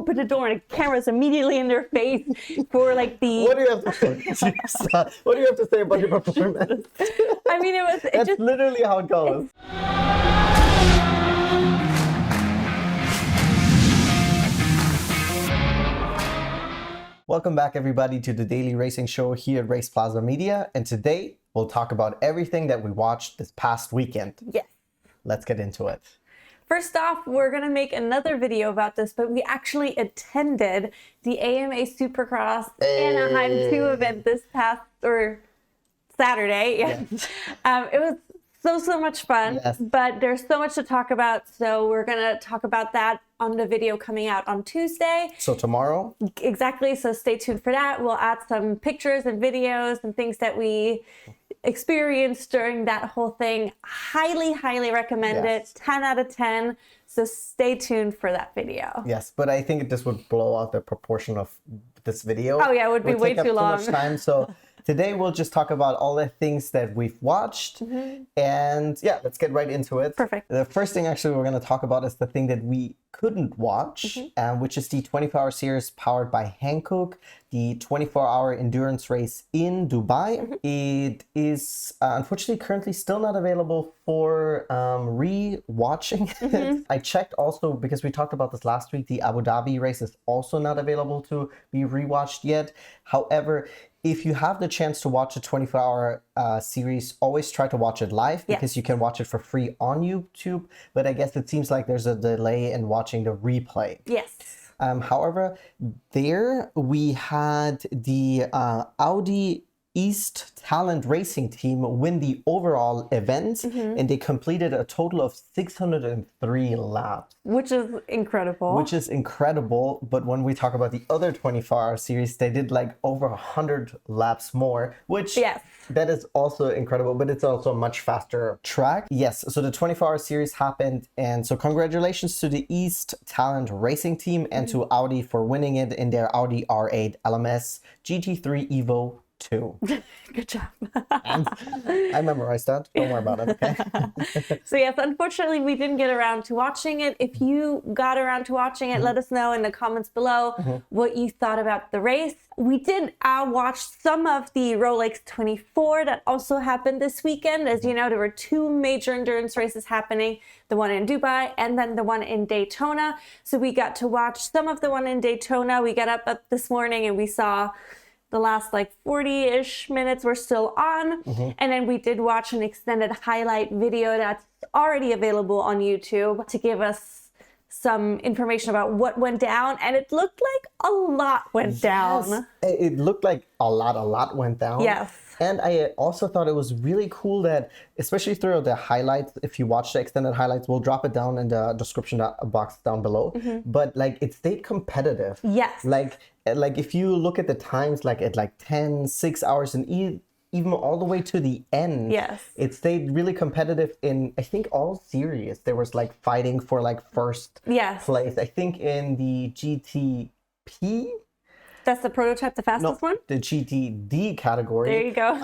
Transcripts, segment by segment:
open the door and the camera's immediately in their face for like the... What do you have to say about your performance? I mean, That's literally how it goes. Welcome back, everybody, to the Daily Racing Show here at RacePlazaMedia. And today, we'll talk about everything that we watched this past weekend. Yes. Let's get into it. First off, we're going to make another video about this, but we actually attended the AMA Supercross Anaheim 2 event this past, or Saturday. Yeah. It was so much fun, yes. But there's so much to talk about, so we're going to talk about that on the video coming out on Tuesday. So tomorrow? Exactly, so stay tuned for that. We'll add some pictures and videos and things that we experienced during that whole thing. Highly recommend it. 10 out of 10. So stay tuned for that video. Yes, but I think this would blow out the proportion of this video. Oh yeah, it would be way too long. Too much time. So today we'll just talk about all the things that we've watched. And yeah, let's get right into it. Perfect. The first thing actually we're going to talk about is the thing that we couldn't watch, which is the 24-hour series powered by Hankook, the 24-hour endurance race in Dubai. It is unfortunately currently still not available for re-watching. I checked also, because we talked about this last week, the Abu Dhabi race is also not available to be re-watched yet. However, if you have the chance to watch a 24-hour series, always try to watch it live, because you can watch it for free on YouTube. But I guess it seems like there's a delay in watching the replay. Yes. However, there we had the Audi East Talent Racing team win the overall event, and they completed a total of 603 laps. Which is incredible. But when we talk about the other 24-hour series, they did like over 100 laps more, which that is also incredible, but it's also a much faster track. Yes, so the 24-hour series happened, and so congratulations to the East Talent Racing team and to Audi for winning it in their Audi R8 LMS GT3 Evo 2. Good job. And I memorized that. Don't worry about it, okay? So yes, unfortunately, we didn't get around to watching it. If you got around to watching it, let us know in the comments below what you thought about the race. We did watch some of the Rolex 24 that also happened this weekend. As you know, there were two major endurance races happening, the one in Dubai and then the one in Daytona. So we got to watch some of the one in Daytona. We got up this morning and we saw the last like 40-ish minutes were still on. And then we did watch an extended highlight video that's already available on YouTube to give us some information about what went down. And it looked like a lot went down. It looked like a lot went down. Yes. And I also thought it was really cool that, especially through the highlights, if you watch the extended highlights, we'll drop it down in the description box down below. But like, it stayed competitive. Yes. Like if you look at the times, like at like 10, 6 hours, and even all the way to the end, it stayed really competitive in, I think, all series. There was like fighting for like first place. I think in the GTP. That's the prototype, the fastest one? The GTD category. There you go.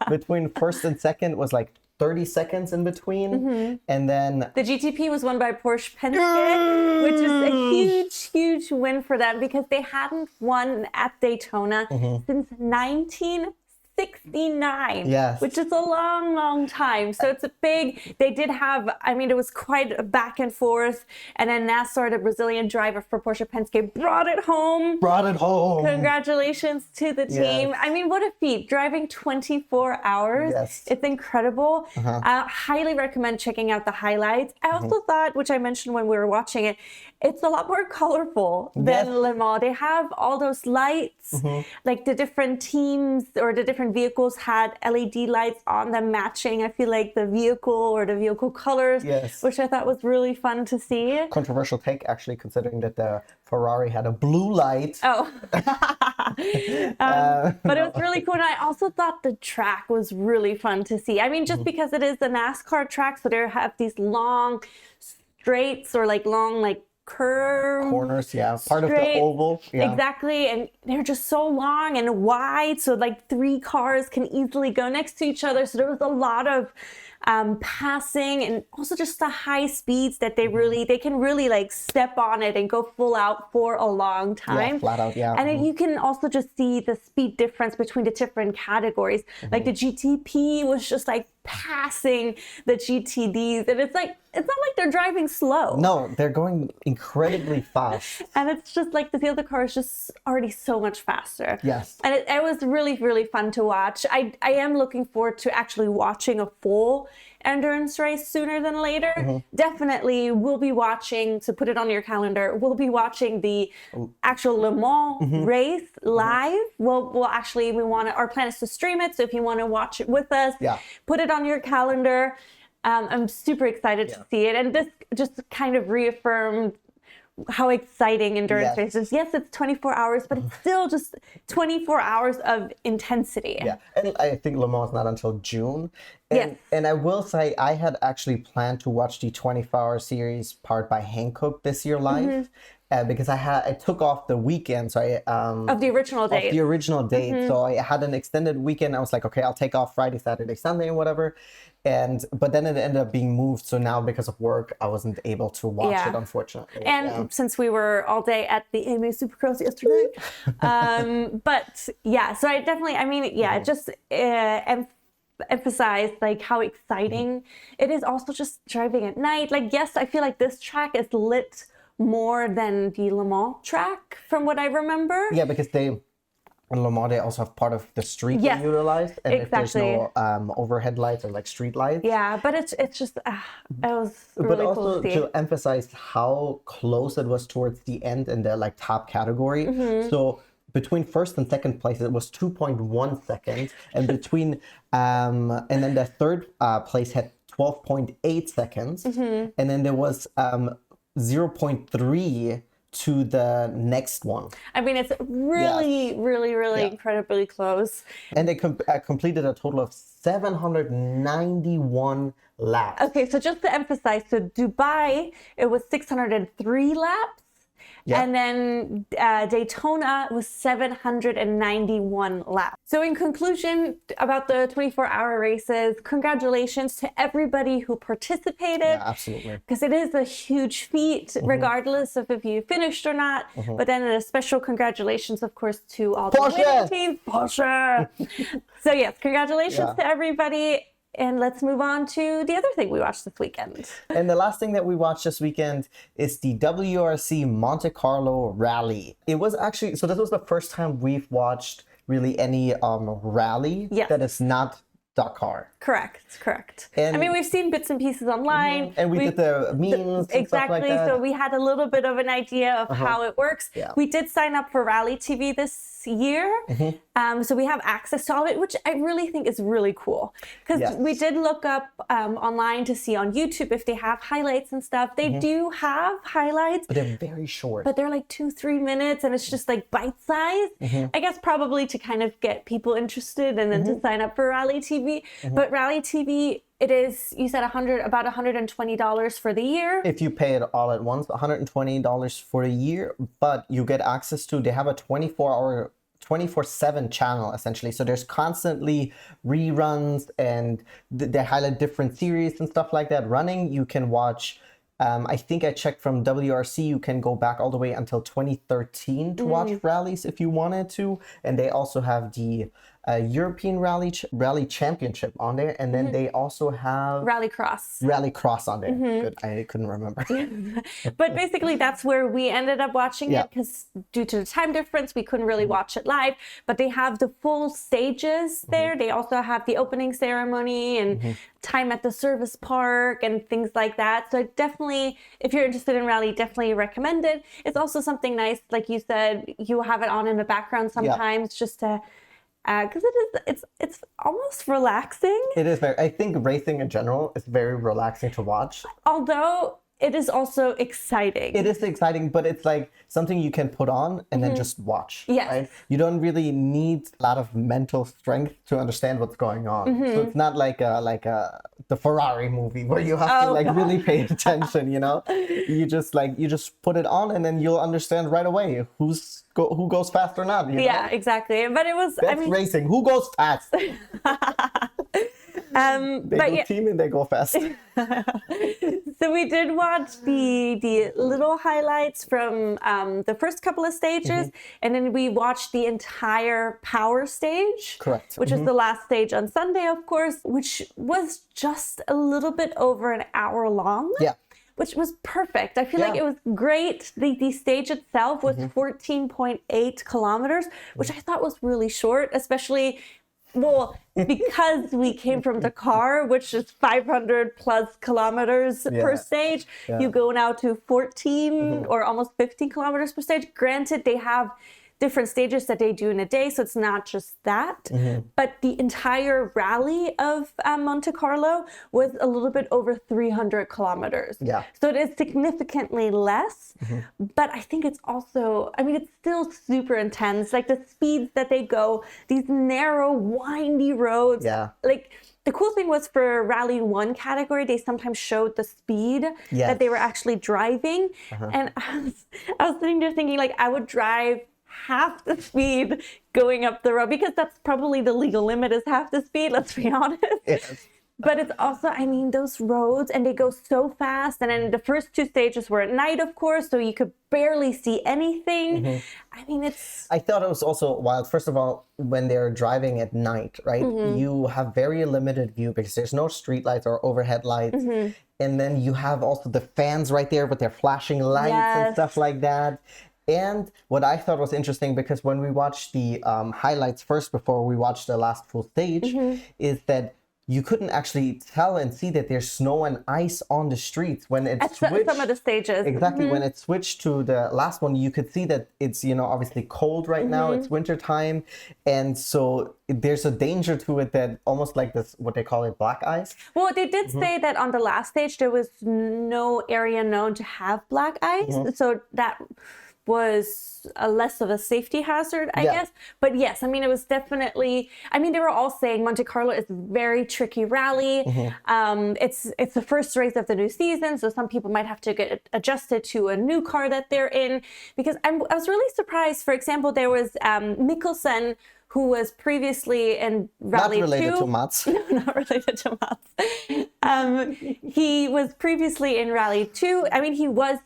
Between first and second was like 30 seconds in between. And then the GTP was won by Porsche Penske, which is a huge win for them, because they hadn't won at Daytona since 1969, which is a long time. So it's a big, they did have, I mean, it was quite a back and forth. And then Nassar, the Brazilian driver for Porsche Penske, brought it home. Congratulations to the team. I mean, what a feat. Driving 24 hours. It's incredible. Highly recommend checking out the highlights. I also thought, which I mentioned when we were watching it, it's a lot more colorful than Le Mans. They have all those lights, like the different teams or the different vehicles had LED lights on them matching, I feel like, the vehicle or the vehicle colors, which I thought was really fun to see. Controversial take, actually, considering that the Ferrari had a blue light. But it was really cool. And I also thought the track was really fun to see. I mean, just because it is the NASCAR track, so they have these long straights or like long, like curve. Corners, yeah. Part of the oval. Yeah. Exactly. And they're just so long and wide. So like 3 cars can easily go next to each other. So there was a lot of passing, and also just the high speeds that they can really like step on it and go full out for a long time. Yeah, flat out, yeah. And you can also just see the speed difference between the different categories. Like the GTP was just like passing the GTDs, and it's not like they're driving slow. No, they're going incredibly fast. And it's just like the other car is just already so much faster. Yes. And it was really, really fun to watch. I am looking forward to actually watching a full endurance race sooner than later. Definitely we'll be watching, so put it on your calendar, we'll be watching the actual Le Mans race live. Our plan is to stream it, so if you want to watch it with us, put it on your calendar. I'm super excited to see it, and this just kind of reaffirmed how exciting endurance races. Yes, it's 24 hours, but it's still just 24 hours of intensity. Yeah, and I think Le Mans is not until June. And I will say, I had actually planned to watch the 24-hour series powered by Hankook this year live. Because I took off the weekend, so of the original date. So I had an extended weekend. I was like, okay, I'll take off Friday, Saturday, Sunday, and whatever. But then it ended up being moved. So now, because of work, I wasn't able to watch it, unfortunately. And since we were all day at the AMA Supercross yesterday, but yeah, so I definitely, it just emphasize like how exciting it is. Also, just driving at night. Like, yes, I feel like this track is lit more than the Le Mans track, from what I remember. Yeah, because in Le Mans, they also have part of the street they utilized, and if there's no overhead lights or like street lights. Yeah, but it's just it was really cool to see. To emphasize how close it was towards the end in the like top category. So between first and second place, it was 2.1 seconds, and between and then the third place had 12.8 seconds, and then there was 0.3 to the next one. I mean, it's really, really incredibly close. And they completed a total of 791 laps. Okay, so just to emphasize, so Dubai, it was 603 laps. And then Daytona was 791 laps. So in conclusion about the 24-hour races, congratulations to everybody who participated. Yeah, absolutely. Because it is a huge feat, regardless of if you finished or not. But then a special congratulations, of course, to all the winning teams. Porsche! So yes, congratulations to everybody. And let's move on to the other thing we watched this weekend. And the last thing that we watched this weekend is the WRC Monte Carlo rally. It was actually, so this was the first time we've watched really any rally that is not Dakar. Correct. And, I mean, we've seen bits and pieces online. And we did the memes and stuff like that. So we had a little bit of an idea of how it works. Yeah. We did sign up for Rally TV this year. So we have access to all of it, which I really think is really cool. Because we did look up online to see on YouTube if they have highlights and stuff. They do have highlights. But they're very short. But they're like 2-3 minutes, and it's just like bite size. I guess probably to kind of get people interested and then to sign up for Rally TV. But Rally TV, it is, you said about $120 for the year. If you pay it all at once, $120 for a year, but you get access to, they have a 24/7 channel essentially. So there's constantly reruns, and they highlight different series and stuff like that running. You can watch, I think I checked from WRC, you can go back all the way until 2013 to watch rallies if you wanted to. And they also have the European Rally Championship on there, and then they also have Rallycross on there. Good, I couldn't remember. But basically, that's where we ended up watching it, because due to the time difference, we couldn't really watch it live. But they have the full stages there. They also have the opening ceremony and time at the service park and things like that. So definitely, if you're interested in rally, definitely recommend it. It's also something nice, like you said, you have it on in the background sometimes, just to. Because it's almost relaxing. It is I think racing in general is very relaxing to watch. Although it is also exciting. It is exciting, but it's like something you can put on and then just watch. Yes. Right? You don't really need a lot of mental strength to understand what's going on. So it's not like the Ferrari movie where you have to like really pay attention, you know? You just put it on and then you'll understand right away who goes fast or not. You know? Yeah, exactly. But it was, That's racing. Who goes fast? They go team and they go fast. So we did watch the little highlights from the first couple of stages, and then we watched the entire power stage. Correct. Which is the last stage on Sunday, of course, which was just a little bit over an hour long. Yeah. Which was perfect. I feel like it was great. The stage itself was 14.8 kilometers, which I thought was really short, especially, well, because we came from Dakar, which is 500 plus kilometers per stage. You go now to 14 or almost 15 kilometers per stage. Granted, they have different stages that they do in a day, so it's not just that. But the entire rally of Monte Carlo was a little bit over 300 kilometers. Yeah. So it is significantly less, but I think it's also, I mean, it's still super intense. Like the speeds that they go, these narrow, windy roads. Yeah. Like the cool thing was for Rally 1 category, they sometimes showed the speed that they were actually driving. And I was sitting there thinking, like, I would drive half the speed going up the road, because that's probably the legal limit, is half the speed, let's be honest. Yes. But it's also, I mean, those roads, and they go so fast. And then the first two stages were at night, of course, so you could barely see anything. I mean, I thought it was also wild. First of all, when they're driving at night, right, you have very limited view because there's no street lights or overhead lights. And then you have also the fans right there with their flashing lights and stuff like that. And what I thought was interesting, because when we watched the highlights first before we watched the last full stage, is that you couldn't actually tell and see that there's snow and ice on the streets when it switched. Some of the stages. Exactly. When it switched to the last one, you could see that it's, you know, obviously cold right now. It's winter time. And so there's a danger to it that almost like this, what they call it, black ice. Well, they did say that on the last stage, there was no area known to have black ice. So that was less of a safety hazard, I guess. But yes, I mean, it was definitely, I mean, they were all saying Monte Carlo is a very tricky rally. It's the first race of the new season, so some people might have to get adjusted to a new car that they're in. Because I was really surprised. For example, there was Mikkelsen, who was previously in Rally 2. Not related to Mats. No, not related to Mats. He was previously in Rally 2. I mean, he was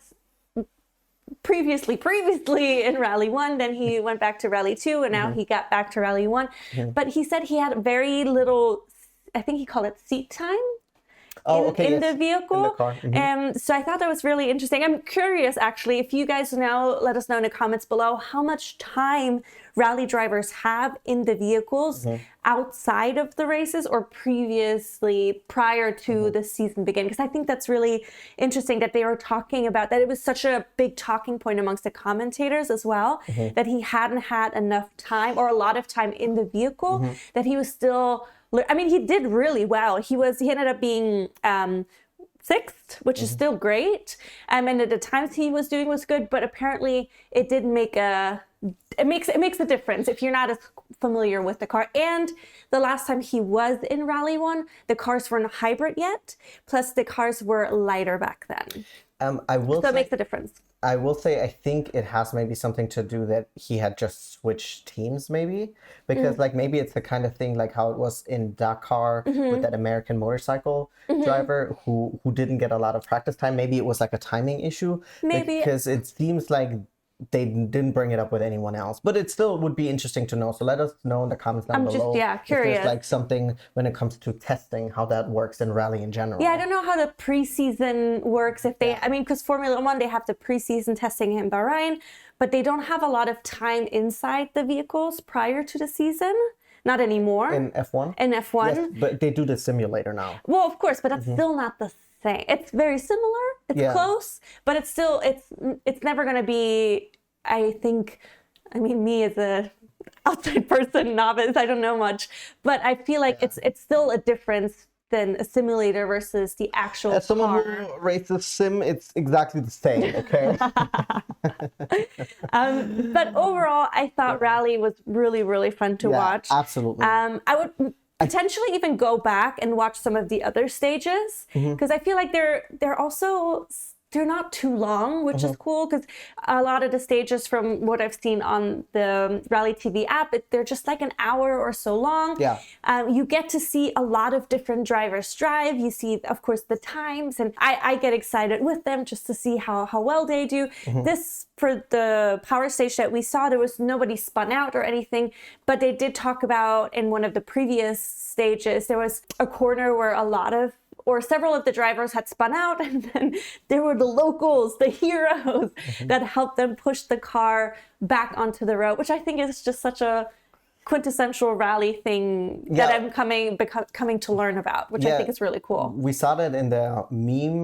previously in Rally 1, then he went back to Rally 2, and now he got back to Rally 1. But he said he had very little, I think he called it seat time in the vehicle. In the car. So I thought that was really interesting. I'm curious, actually, if you guys now let us know in the comments below how much time rally drivers have in the vehicles outside of the races or previously prior to the season begin. Because I think that's really interesting that they were talking about that. It was such a big talking point amongst the commentators as well, that he hadn't had enough time or a lot of time in the vehicle, that he was still, I mean, he did really well. He ended up being sixth, which is still great. And at the times he was doing was good, but apparently it did make it makes a difference if you're not as familiar with the car. And the last time he was in Rally 1, the cars weren't hybrid yet, plus the cars were lighter back then. So it makes a difference. I will say, I think it has maybe something to do that he had just switched teams, maybe. Because like maybe it's the kind of thing like how it was in Dakar with that American motorcycle driver who didn't get a lot of practice time. Maybe it was like a timing issue. Maybe. Because it seems like they didn't bring it up with anyone else, but it still would be interesting to know. So let us know in the comments down below. Curious. If there's like something when it comes to testing, how that works in rally in general. Yeah, I don't know how the preseason works. If they, I mean, because Formula One, they have the preseason testing in Bahrain, but they don't have a lot of time inside the vehicles prior to the season. Not anymore. In F1? In F1. Yes, but they do the simulator now. Well, of course, but that's still not the same. It's very similar. It's close, but it's still, it's never going to be, I think, I mean, me as a outside person, novice, I don't know much, but I feel like it's still a difference than a simulator versus the actual As someone car. who races sim, it's exactly the same, okay? But overall, I thought Rally was really, really fun to watch. Absolutely. I would potentially even go back and watch some of the other stages because I feel like they're also they're not too long, which is cool because a lot of the stages from what I've seen on the Rally TV app, they're just like an hour or so long. Yeah. You get to see a lot of different drivers drive. You see, of course, the times, and I get excited with them just to see how well they do. This, for the power stage that we saw, there was nobody spun out or anything, but they did talk about in one of the previous stages, there was a corner where several of the drivers had spun out, and then there were the locals, the heroes that helped them push the car back onto the road, which I think is just such a quintessential rally thing that I'm coming to learn about, which I think is really cool. We saw that in the meme,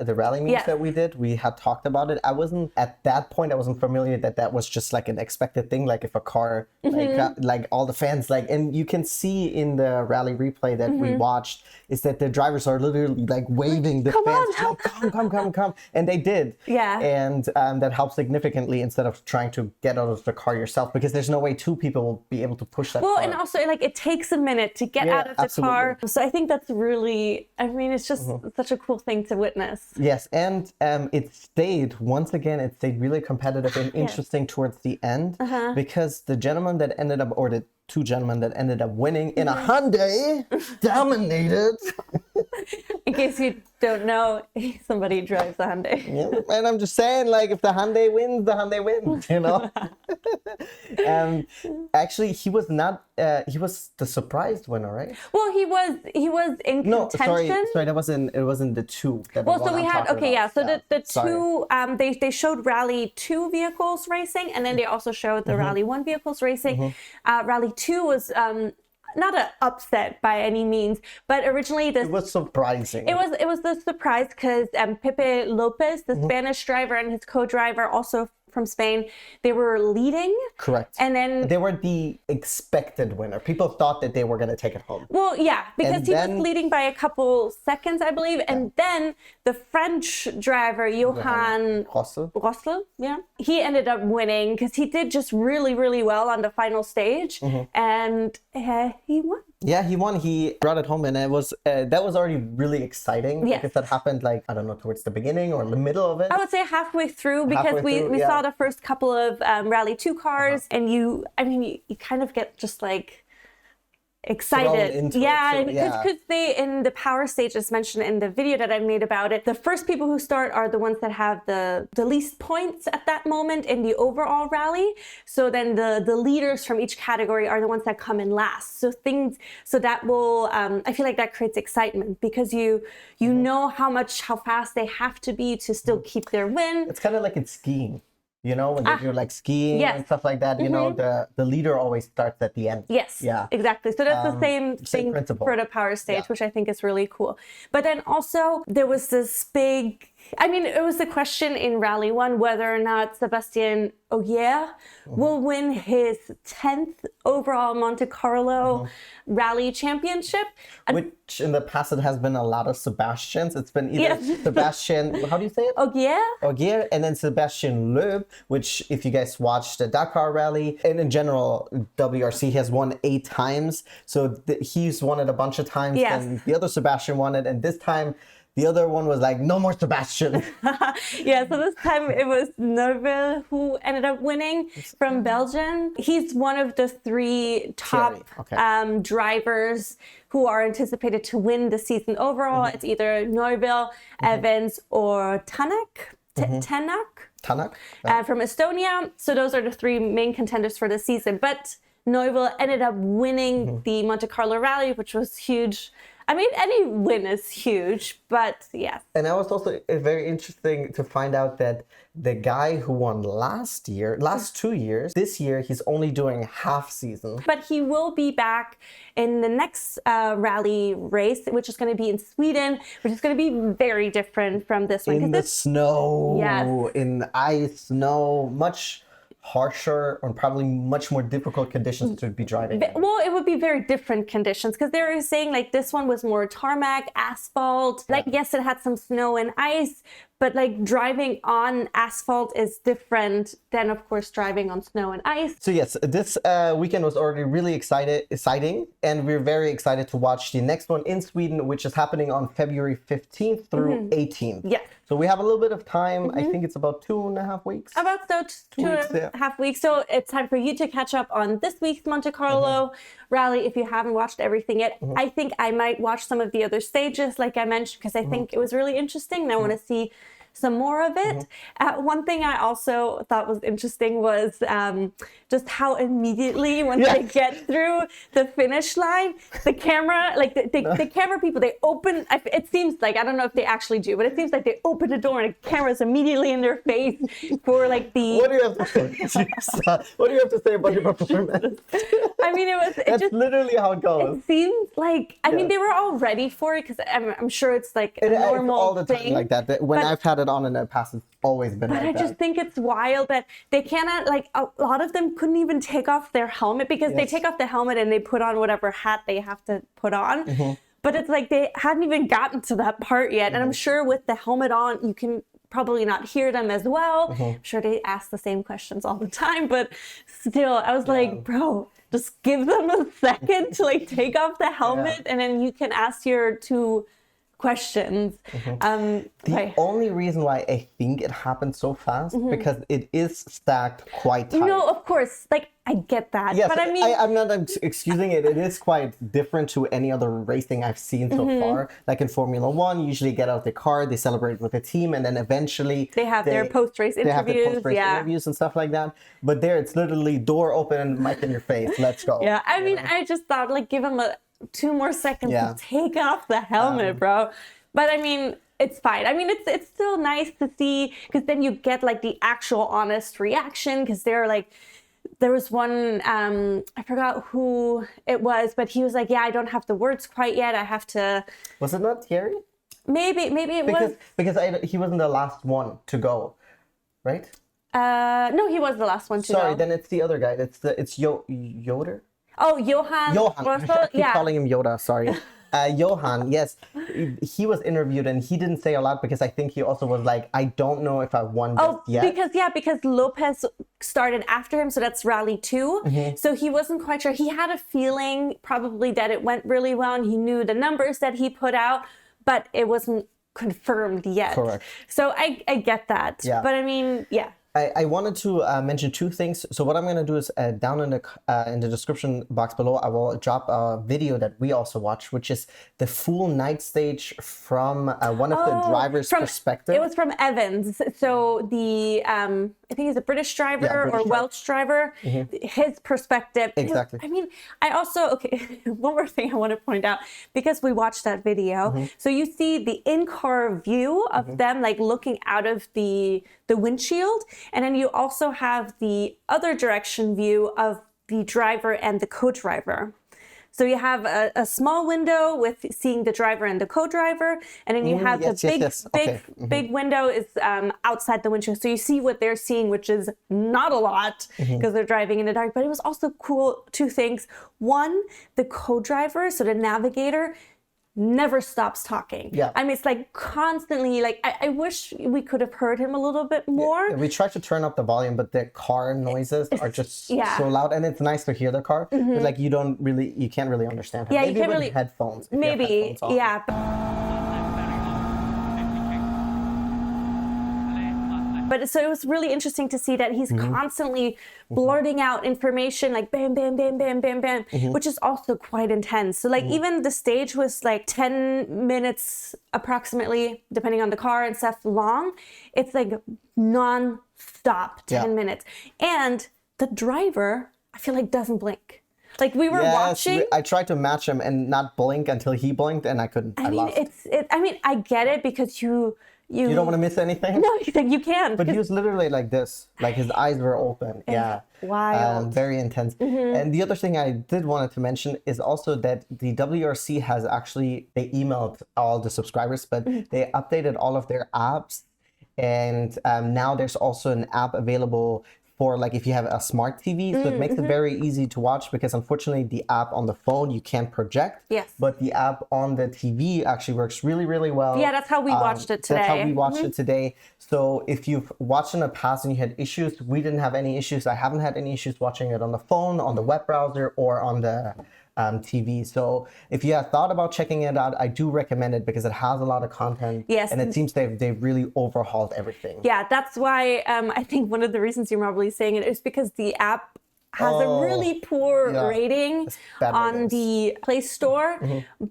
the rally memes that we did. We had talked about it. I wasn't at that point. I wasn't familiar that was just like an expected thing. Like if a car, like all the fans, and you can see in the rally replay that we watched is that the drivers are literally like waving the fans, come, and they did. Yeah. And that helps significantly instead of trying to get out of the car yourself, because there's no way two people will be able to push that car. And also it takes a minute to get out of the car. So I think that's really, it's just such a cool thing to witness. Yes, and it stayed really competitive and interesting towards the end because the gentleman that ended up, or the two gentlemen that ended up winning in a Hyundai dominated. In case you don't know, somebody drives a Hyundai. Yeah, and I'm just saying, if the Hyundai wins, the Hyundai wins, Actually, he was not. He was the surprised winner, right? Well, he was in contention. No, sorry, it wasn't the two. So we had the two. They showed Rally 2 vehicles racing, and then they also showed the Rally 1 vehicles racing. Rally 2 was not an upset by any means, but originally it was surprising. It was the surprise because Pepe Lopez, the Spanish driver, and his co-driver, also from Spain, they were leading. Correct. And then they were the expected winner. People thought that they were going to take it home. Well, yeah, because he was leading by a couple seconds, I believe. And then the French driver, Johan Rossel, he ended up winning because he did just really, really well on the final stage. And he won. Yeah, he won. He brought it home, and it was that was already really exciting. Yes. Because that happened I don't know, towards the beginning or the middle of it. I would say halfway through, because we saw the first couple of Rally 2 cars, and you kind of get just excited. Because they, in the power stage, as mentioned in the video that I made about it, the first people who start are the ones that have the least points at that moment in the overall rally. So then the leaders from each category are the ones that come in last. So that will I feel like that creates excitement, because you know how fast they have to be to still keep their win. It's kind of like in skiing. When they do skiing and stuff like that, the leader always starts at the end. Yes, exactly. So that's the same thing principle for the power stage, which I think is really cool. But then also there was this big, it was the question in Rally 1 whether or not Sébastien Ogier will win his 10th overall Monte Carlo Rally Championship. Which in the past it has been a lot of Sebastians. It's been either Sebastian, how do you say it? Ogier, and then Sebastian Loeb, which if you guys watched the Dakar Rally, and in general, WRC has won 8 times. So he's won it a bunch of times, and the other Sebastian won it, and this time the other one was no more Sebastian. So this time it was Neuville who ended up winning from Belgium. He's one of the 3 top drivers who are anticipated to win the season overall. It's either Neuville, Evans, or Tanak. Tanak from Estonia. So those are the 3 main contenders for the season. But Neuville ended up winning the Monte Carlo Rally, which was huge. Any win is huge, but yes. And that was also very interesting to find out that the guy who won last 2 years, this year he's only doing half season. But he will be back in the next rally race, which is going to be in Sweden, which is going to be very different from this one. In the snow, in ice, snow, much harsher and probably much more difficult conditions to be driving in. Well, it would be very different conditions because they were saying like this one was more tarmac, asphalt. Like, yes, it had some snow and ice, but like driving on asphalt is different than, of course, driving on snow and ice. So yes, this weekend was already really exciting, and we're very excited to watch the next one in Sweden, which is happening on February 15th through 18th. Yeah. So we have a little bit of time. I think it's about 2.5 weeks. About so two and a half weeks. So it's time for you to catch up on this week's Monte Carlo rally if you haven't watched everything yet. I think I might watch some of the other stages, like I mentioned, because I think it was really interesting and I want to see some more of it. One thing I also thought was interesting was just how immediately when they get through the finish line, the camera, like the camera people, they open, it seems like, I don't know if they actually do, but it seems like they open the door and the camera's immediately in their face for like the... What do you have to say? What do you have to say about your performance? I mean, That's just literally how it goes. It seems like, I mean, they were all ready for it because I'm sure it's like a normal all the time thing. like that. When I've had it on in the past, it's always been like that. But I just think it's wild that they cannot, like, a lot of them couldn't even take off their helmet because they take off the helmet and they put on whatever hat they have to put on. But it's like they hadn't even gotten to that part yet. And I'm sure with the helmet on, you can probably not hear them as well. I'm sure they ask the same questions all the time, but still, I was like, bro, just give them a second to like take off the helmet and then you can ask your two questions. The only reason why I think it happened so fast because it is stacked quite tight. No, of course, like I get that. Yes, but I mean, I'm not excusing it. It is quite different to any other racing I've seen so far. Like in Formula One, usually get out the car, they celebrate with the team, and then eventually they have their post-race interviews. They have their post-race interviews and stuff like that. But there, it's literally door open and mic in your face. Let's go. Yeah, I mean, I just thought like give them 2 more seconds to take off the helmet, bro. But I mean, it's fine. I mean, it's still nice to see because then you get like the actual honest reaction because they're like, there was one, I forgot who it was, but he was like, yeah, I don't have the words quite yet. I have to. Was it not Thierry? Maybe it was. Because he wasn't the last one to go, right? No, he was the last one to go. Sorry, then it's the other guy. It's Yoder? Oh, Johan. I keep calling him Yoda, sorry. Johan, yes, he was interviewed and he didn't say a lot because I think he also was like, I don't know if I won this yet. Because Lopez started after him, so that's rally 2. So he wasn't quite sure. He had a feeling probably that it went really well and he knew the numbers that he put out, but it wasn't confirmed yet. Correct. So I get that. Yeah. But I mean, yeah. I wanted to mention 2 things. So what I'm going to do is down in the description box below, I will drop a video that we also watched, which is the full night stage from one of the drivers' perspective. It was from Evans. So the, I think he's a British driver or Welsh driver. His perspective. Exactly. I mean, I also, one more thing I want to point out, because we watched that video. So you see the in-car view of them like looking out of the windshield. And then you also have the other direction view of the driver and the co-driver. So you have a small window with seeing the driver and the co-driver, and then you have the big window is outside the windshield. So you see what they're seeing, which is not a lot because they're driving in the dark. But it was also cool, 2 things. One, the co-driver, so the navigator, never stops talking. I mean, it's like constantly, like, I wish we could have heard him a little bit more. We tried to turn up the volume, but the car noises are just so loud, and it's nice to hear the car, but like you can't really understand him. Maybe you can't really headphones. Maybe, But so it was really interesting to see that he's constantly blurting out information like bam, bam, bam, bam, bam, bam, which is also quite intense. So like even the stage was like 10 minutes approximately, depending on the car and stuff, long. It's like non-stop 10 minutes. And the driver, I feel like, doesn't blink. Like we were watching. I tried to match him and not blink until he blinked, and I couldn't. I mean, I get it because you don't want to miss anything? No, you can't. But he was literally like this. Like his eyes were open. Wild. Very intense. And the other thing I did wanted to mention is also that the WRC has actually, they emailed all the subscribers, but they updated all of their apps. And now there's also an app available for like if you have a smart TV. So it makes it very easy to watch because unfortunately the app on the phone you can't project. Yes. But the app on the TV actually works really, really well. Yeah, that's how we watched it today. That's how we watched it today. So if you've watched in the past and you had issues, we didn't have any issues. I haven't had any issues watching it on the phone, on the web browser, or on the TV. So if you have thought about checking it out, I do recommend it because it has a lot of content. Yes. And it seems they've really overhauled everything. Yeah, that's why I think one of the reasons you're probably saying it is because the app has a really poor rating on the Play Store.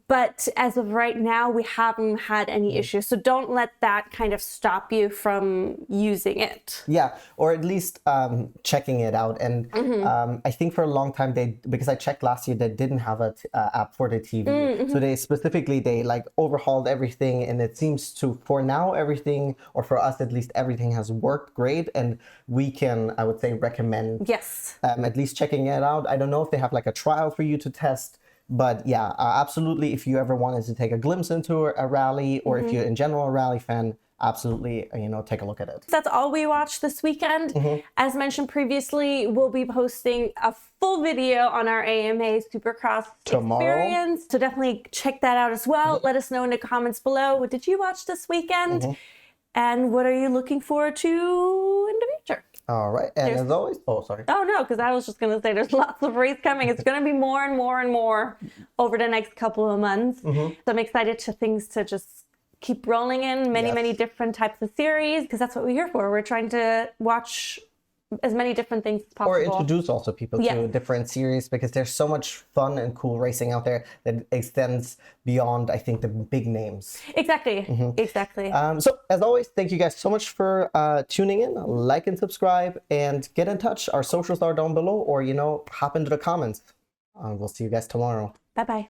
But as of right now, we haven't had any issues. So don't let that kind of stop you from using it. Yeah, or at least checking it out. And I think for a long time, because I checked last year, they didn't have an app for the TV. So they like overhauled everything. And it seems to, for now, everything, or for us at least, everything has worked great. And we can, I would say, recommend at least checking it out. I don't know if they have like a trial for you to test, but yeah, absolutely. If you ever wanted to take a glimpse into a rally, or if you're in general a rally fan, absolutely, take a look at it. That's all we watched this weekend. As mentioned previously, we'll be posting a full video on our AMA Supercross experience. So definitely check that out as well. Let us know in the comments below. What did you watch this weekend? And what are you looking forward to in the future? All right. And as always, oh, no, because I was just going to say there's lots of race coming. It's going to be more and more and more over the next couple of months. So I'm excited to things to just keep rolling in, many different types of series, because that's what we're here for. We're trying to watch as many different things as possible. Or introduce also people to different series, because there's so much fun and cool racing out there that extends beyond, I think, the big names. Exactly. Exactly. So as always, thank you guys so much for tuning in. Like and subscribe and get in touch. Our socials are down below, or, hop into the comments. We'll see you guys tomorrow. Bye-bye.